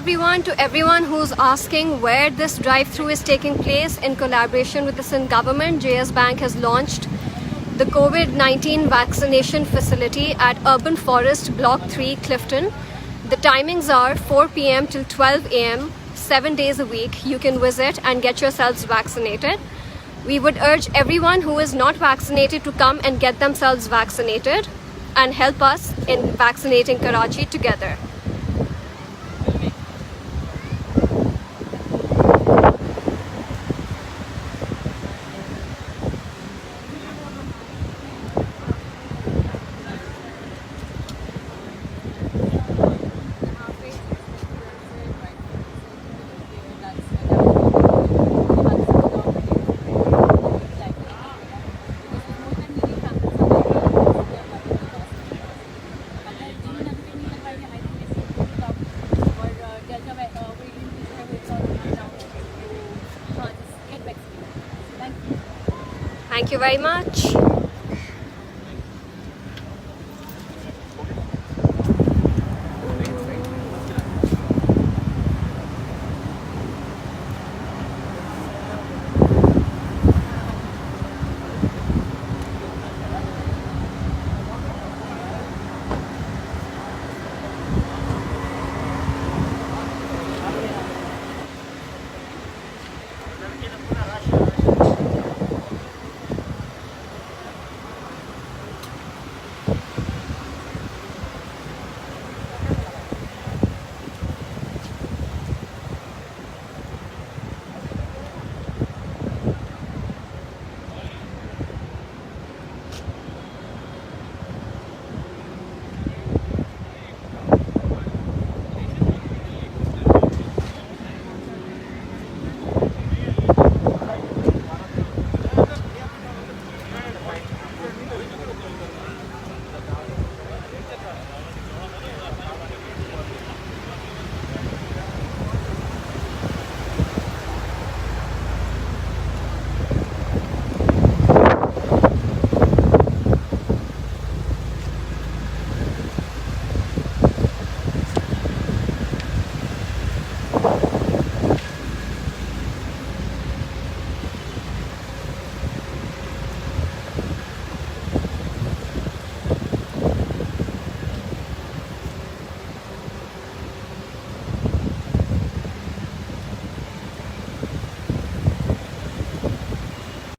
everyone, to everyone who's asking where this drive-thru is taking place. In collaboration with the Sindh government, JS Bank has launched the COVID-19 vaccination facility at Urban Forest Block 3, Clifton. The timings are 4 p.m. till 12 a.m., 7 days a week. You can visit and get yourselves vaccinated. We would urge everyone who is not vaccinated to come and get themselves vaccinated and help us in vaccinating Karachi together. Thank you very much.